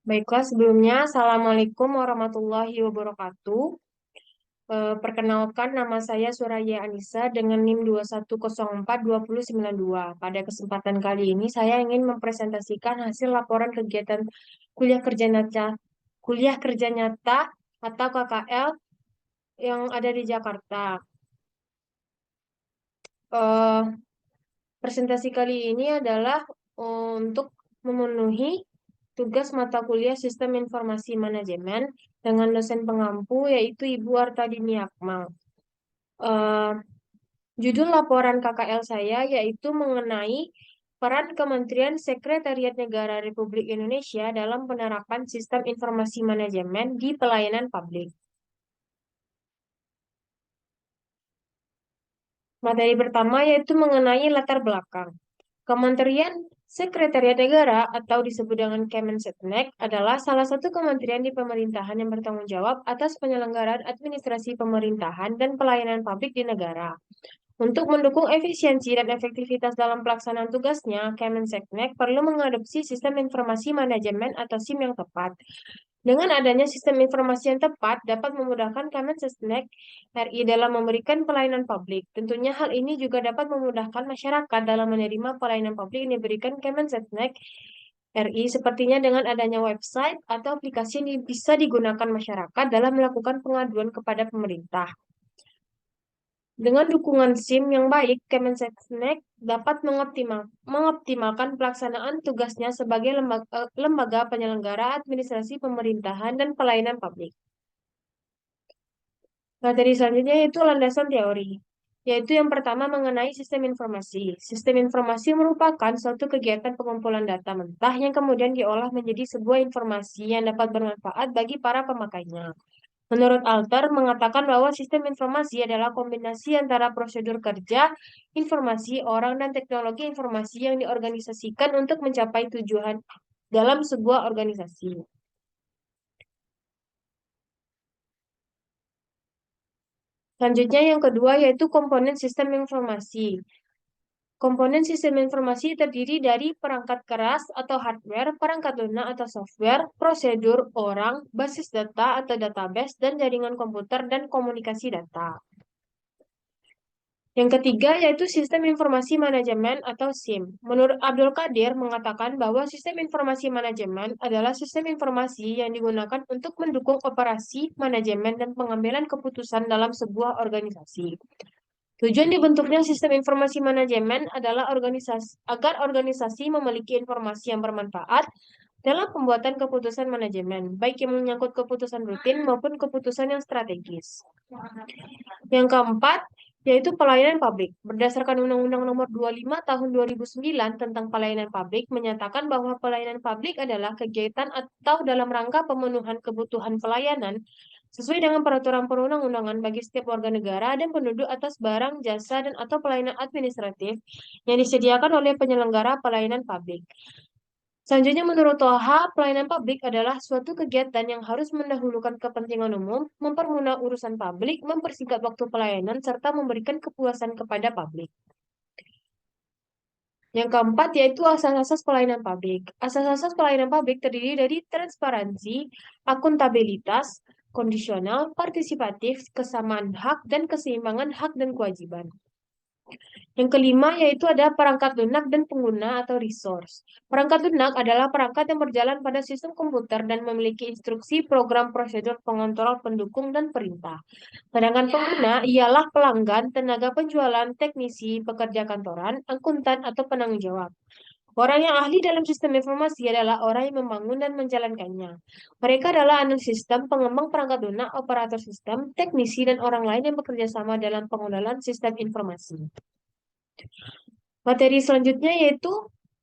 Baiklah, sebelumnya, Assalamualaikum warahmatullahi wabarakatuh. Perkenalkan, nama saya Suraya Anissa dengan NIM 21042092. Pada kesempatan kali ini, saya ingin mempresentasikan hasil laporan kegiatan kuliah kerja nyata, kuliah kerja nyata atau KKL yang ada di Jakarta. Eh, Presentasi kali ini adalah untuk memenuhi tugas mata kuliah Sistem Informasi Manajemen dengan dosen pengampu yaitu Ibu Artadini Akmal. Eh, Judul laporan KKL saya yaitu mengenai peran Kementerian Sekretariat Negara Republik Indonesia dalam penerapan Sistem Informasi Manajemen di pelayanan publik. Materi pertama yaitu mengenai latar belakang. Kementerian Sekretariat Negara atau disebut dengan Kemensetnek adalah salah satu kementerian di pemerintahan yang bertanggung jawab atas penyelenggaraan administrasi pemerintahan dan pelayanan publik di negara. Untuk mendukung efisiensi dan efektivitas dalam pelaksanaan tugasnya, Kemenseknek perlu mengadopsi sistem informasi manajemen atau SIM yang tepat. Dengan adanya sistem informasi yang tepat, dapat memudahkan Kemenseknek RI dalam memberikan pelayanan publik. Tentunya hal ini juga dapat memudahkan masyarakat dalam menerima pelayanan publik yang diberikan Kemenseknek RI, sepertinya dengan adanya website atau aplikasi yang bisa digunakan masyarakat dalam melakukan pengaduan kepada pemerintah. Dengan dukungan SIM yang baik, Kemenseknek dapat mengoptimalkan pelaksanaan tugasnya sebagai lembaga penyelenggara administrasi pemerintahan dan pelayanan publik. Materi selanjutnya yaitu landasan teori, yaitu yang pertama mengenai sistem informasi. Sistem informasi merupakan suatu kegiatan pengumpulan data mentah yang kemudian diolah menjadi sebuah informasi yang dapat bermanfaat bagi para pemakainya. Menurut Alter, mengatakan bahwa sistem informasi adalah kombinasi antara prosedur kerja, informasi, orang, dan teknologi informasi yang diorganisasikan untuk mencapai tujuan dalam sebuah organisasi. Selanjutnya yang kedua yaitu komponen sistem informasi. Komponen sistem informasi terdiri dari perangkat keras atau hardware, perangkat lunak atau software, prosedur, orang, basis data atau database, dan jaringan komputer dan komunikasi data. Yang ketiga yaitu sistem informasi manajemen atau SIM. Menurut Abdul Qadir mengatakan bahwa sistem informasi manajemen adalah sistem informasi yang digunakan untuk mendukung operasi, manajemen, dan pengambilan keputusan dalam sebuah organisasi. Tujuan dibentuknya sistem informasi manajemen adalah agar organisasi memiliki informasi yang bermanfaat dalam pembuatan keputusan manajemen, baik yang menyangkut keputusan rutin maupun keputusan yang strategis. Yang keempat, yaitu pelayanan publik. Berdasarkan Undang-Undang Nomor 25 Tahun 2009 tentang pelayanan publik menyatakan bahwa pelayanan publik adalah kegiatan atau dalam rangka pemenuhan kebutuhan pelayanan sesuai dengan peraturan perundang-undangan bagi setiap warga negara dan penduduk atas barang, jasa, dan atau pelayanan administratif yang disediakan oleh penyelenggara pelayanan publik. Selanjutnya, menurut Toha, pelayanan publik adalah suatu kegiatan yang harus mendahulukan kepentingan umum, mempermudah urusan publik, mempersingkat waktu pelayanan, serta memberikan kepuasan kepada publik. Yang keempat yaitu asas-asas pelayanan publik. Asas-asas pelayanan publik terdiri dari transparansi, akuntabilitas, kondisional, partisipatif, kesamaan hak, dan keseimbangan hak dan kewajiban. Yang kelima yaitu ada perangkat lunak dan pengguna atau resource. Perangkat lunak adalah perangkat yang berjalan pada sistem komputer dan memiliki instruksi, program, prosedur, pengontrol, pendukung, dan perintah. Sedangkan pengguna ialah pelanggan, tenaga penjualan, teknisi, pekerja kantoran, akuntan, atau penanggung jawab. Orang yang ahli dalam sistem informasi adalah orang yang membangun dan menjalankannya. Mereka adalah analis sistem, pengembang perangkat lunak, operator sistem, teknisi, dan orang lain yang bekerja sama dalam pengenalan sistem informasi. Materi selanjutnya yaitu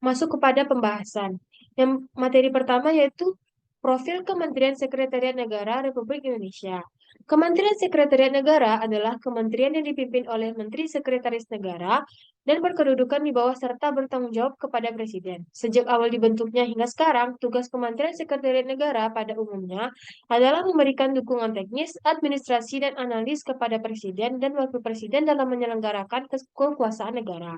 masuk kepada pembahasan. Yang materi pertama yaitu profil Kementerian Sekretariat Negara Republik Indonesia. Kementerian Sekretariat Negara adalah kementerian yang dipimpin oleh Menteri Sekretaris Negara dan berkedudukan di bawah serta bertanggung jawab kepada Presiden. Sejak awal dibentuknya hingga sekarang, tugas Kementerian Sekretariat Negara pada umumnya adalah memberikan dukungan teknis, administrasi, dan analis kepada Presiden dan Wakil Presiden dalam menyelenggarakan kekuasaan negara.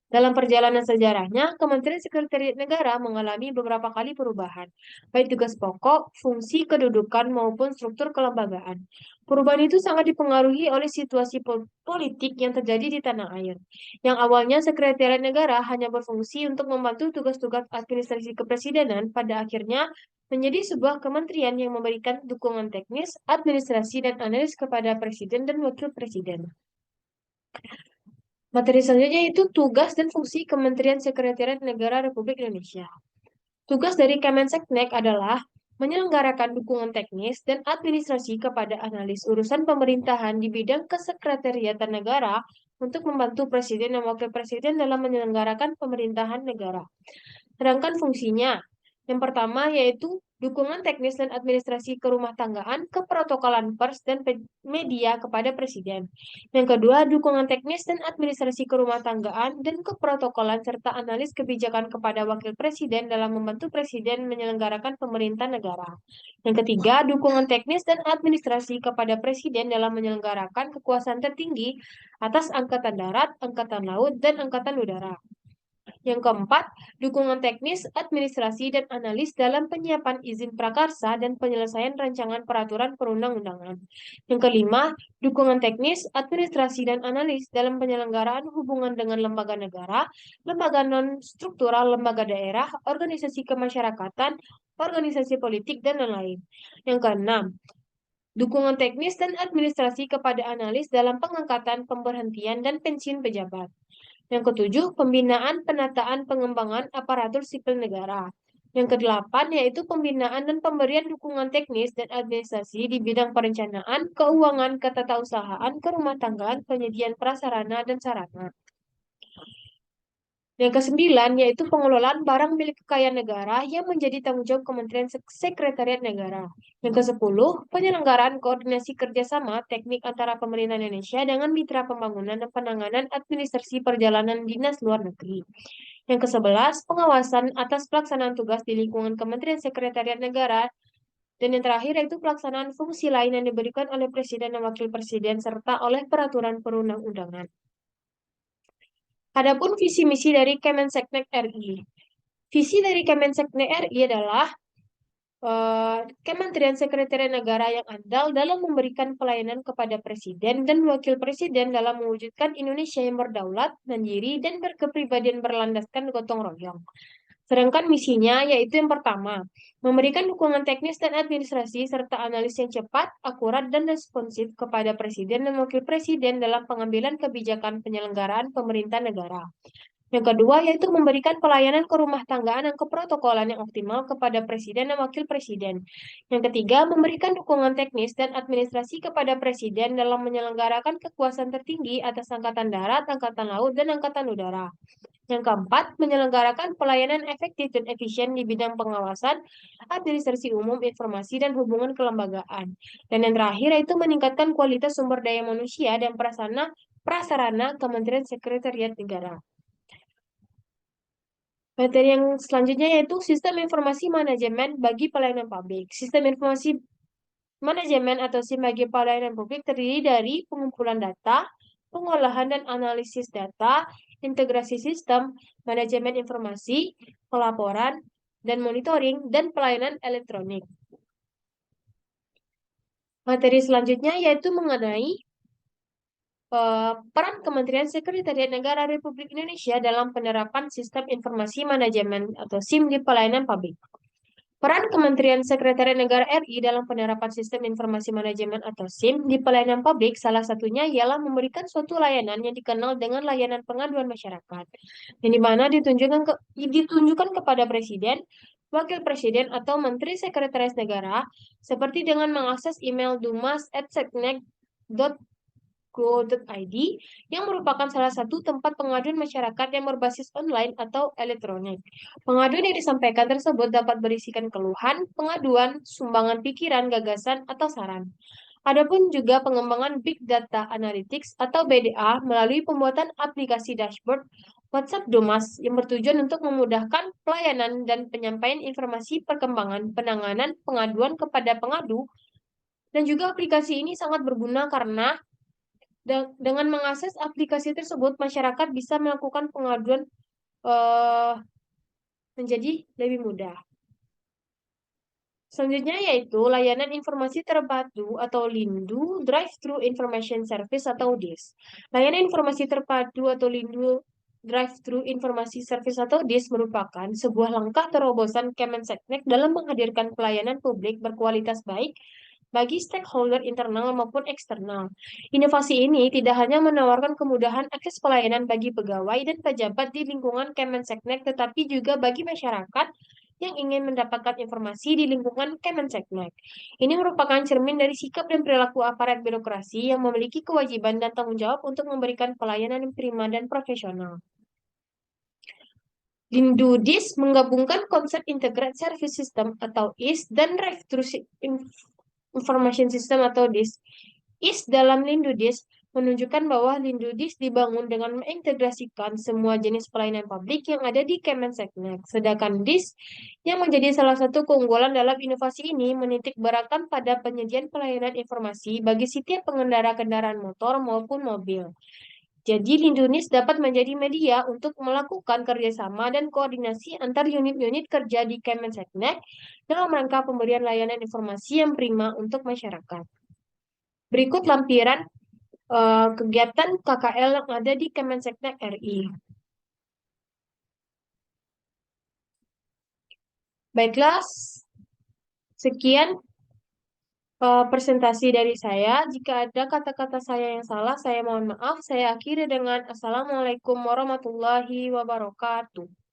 Dalam perjalanan sejarahnya, Kementerian Sekretariat Negara mengalami beberapa kali perubahan, baik tugas pokok, fungsi kedudukan, maupun struktur kelembagaan. Perubahan itu sangat dipengaruhi oleh situasi politik yang terjadi di tanah air. Yang awalnya Sekretariat Negara hanya berfungsi untuk membantu tugas-tugas administrasi kepresidenan, pada akhirnya menjadi sebuah kementerian yang memberikan dukungan teknis, administrasi, dan analis kepada presiden dan wakil presiden. Materi selanjutnya itu tugas dan fungsi Kementerian Sekretariat Negara Republik Indonesia. Tugas dari Kemenseknek adalah menyelenggarakan dukungan teknis dan administrasi kepada analis urusan pemerintahan di bidang kesekretariatan negara untuk membantu Presiden dan Wakil Presiden dalam menyelenggarakan pemerintahan negara. Sedangkan fungsinya, yang pertama yaitu dukungan teknis dan administrasi kerumah tanggaan, keprotokolan pers, dan media kepada Presiden. Yang kedua, dukungan teknis dan administrasi kerumah tanggaan dan keprotokolan serta analis kebijakan kepada Wakil Presiden dalam membantu Presiden menyelenggarakan pemerintah negara. Yang ketiga, dukungan teknis dan administrasi kepada Presiden dalam menyelenggarakan kekuasaan tertinggi atas Angkatan Darat, Angkatan Laut, dan Angkatan Udara. Yang keempat, dukungan teknis, administrasi, dan analis dalam penyiapan izin prakarsa dan penyelesaian rancangan peraturan perundang-undangan. Yang kelima, dukungan teknis, administrasi, dan analis dalam penyelenggaraan hubungan dengan lembaga negara, lembaga non-struktural, lembaga daerah, organisasi kemasyarakatan, organisasi politik, dan lain-lain. Yang keenam, dukungan teknis dan administrasi kepada analis dalam pengangkatan, pemberhentian, dan pensiun pejabat. Yang ketujuh, pembinaan, penataan, pengembangan aparatur sipil negara. Yang kedelapan, yaitu pembinaan dan pemberian dukungan teknis dan administrasi di bidang perencanaan, keuangan, ketatausahaan, kerumah tanggaan, penyediaan prasarana dan sarana. Yang kesembilan, yaitu pengelolaan barang milik kekayaan negara yang menjadi tanggung jawab Kementerian Sekretariat Negara. Yang kesepuluh, penyelenggaraan koordinasi kerjasama teknik antara pemerintah Indonesia dengan mitra pembangunan dan penanganan administrasi perjalanan dinas luar negeri. Yang kesebelas, pengawasan atas pelaksanaan tugas di lingkungan Kementerian Sekretariat Negara. Dan yang terakhir yaitu pelaksanaan fungsi lain yang diberikan oleh Presiden dan Wakil Presiden serta oleh peraturan perundang-undangan. Adapun visi misi dari Kemenseknek RI. Visi dari Kemenseknek RI adalah Kementerian Sekretariat Negara yang andal dalam memberikan pelayanan kepada Presiden dan Wakil Presiden dalam mewujudkan Indonesia yang berdaulat, mandiri, dan berkepribadian berlandaskan gotong royong. Sedangkan misinya yaitu yang pertama, memberikan dukungan teknis dan administrasi serta analis yang cepat, akurat, dan responsif kepada Presiden dan Wakil Presiden dalam pengambilan kebijakan penyelenggaraan pemerintah negara. Yang kedua yaitu memberikan pelayanan ke rumah tanggaan dan keprotokolan yang optimal kepada Presiden dan Wakil Presiden. Yang ketiga, memberikan dukungan teknis dan administrasi kepada Presiden dalam menyelenggarakan kekuasaan tertinggi atas Angkatan Darat, Angkatan Laut, dan Angkatan Udara. Yang keempat, menyelenggarakan pelayanan efektif dan efisien di bidang pengawasan, administrasi umum, informasi, dan hubungan kelembagaan. Dan yang terakhir yaitu meningkatkan kualitas sumber daya manusia dan prasarana Kementerian Sekretariat Negara. Materi yang selanjutnya yaitu sistem informasi manajemen bagi pelayanan publik. Sistem informasi manajemen atau SIM bagi pelayanan publik terdiri dari pengumpulan data, pengolahan dan analisis data, integrasi sistem, manajemen informasi, pelaporan, dan monitoring, dan pelayanan elektronik. Materi selanjutnya yaitu mengenai peran Kementerian Sekretariat Negara Republik Indonesia dalam penerapan sistem informasi manajemen atau SIM di pelayanan publik. Peran Kementerian Sekretariat Negara RI dalam penerapan sistem informasi manajemen atau SIM di pelayanan publik salah satunya ialah memberikan suatu layanan yang dikenal dengan layanan pengaduan masyarakat, yang dimana ditunjukkan kepada Presiden, Wakil Presiden atau Menteri Sekretaris Negara, seperti dengan mengakses email dumas@seknek.go.id yang merupakan salah satu tempat pengaduan masyarakat yang berbasis online atau elektronik. Pengaduan yang disampaikan tersebut dapat berisikan keluhan, pengaduan, sumbangan pikiran, gagasan, atau saran. Adapun juga pengembangan Big Data Analytics atau BDA melalui pembuatan aplikasi dashboard WhatsApp Dumas yang bertujuan untuk memudahkan pelayanan dan penyampaian informasi perkembangan penanganan pengaduan kepada pengadu. Dan juga aplikasi ini sangat berguna karena Dengan mengakses aplikasi tersebut, masyarakat bisa melakukan pengaduan eh, menjadi lebih mudah. Selanjutnya yaitu layanan informasi terpadu atau LINDU, Drive-Thru Information Service atau DIS. Layanan informasi terpadu atau LINDU, Drive-Thru Informasi Service atau DIS merupakan sebuah langkah terobosan Kemenseknek dalam menghadirkan pelayanan publik berkualitas baik bagi stakeholder internal maupun eksternal. Inovasi ini tidak hanya menawarkan kemudahan akses pelayanan bagi pegawai dan pejabat di lingkungan Kemenseknek, tetapi juga bagi masyarakat yang ingin mendapatkan informasi di lingkungan Kemenseknek. Ini merupakan cermin dari sikap dan perilaku aparat birokrasi yang memiliki kewajiban dan tanggung jawab untuk memberikan pelayanan yang prima dan profesional. Lindudis menggabungkan konsep Integrated Service System atau IS dan Drive-Thru Information System atau DIS. IS dalam Lindudis menunjukkan bahwa Lindudis dibangun dengan mengintegrasikan semua jenis pelayanan publik yang ada di Kemenseknek. Sedangkan DIS yang menjadi salah satu keunggulan dalam inovasi ini menitik beratkan pada penyediaan pelayanan informasi bagi setiap pengendara kendaraan motor maupun mobil. Jadi, Lindunis dapat menjadi media untuk melakukan kerjasama dan koordinasi antar unit-unit kerja di Kemenseknek dalam rangka pemberian layanan informasi yang prima untuk masyarakat. Berikut lampiran kegiatan KKL yang ada di Kemenseknek RI. Baiklah, sekian presentasi dari saya. Jika ada kata-kata saya yang salah, saya mohon maaf. Saya akhiri dengan Assalamualaikum warahmatullahi wabarakatuh.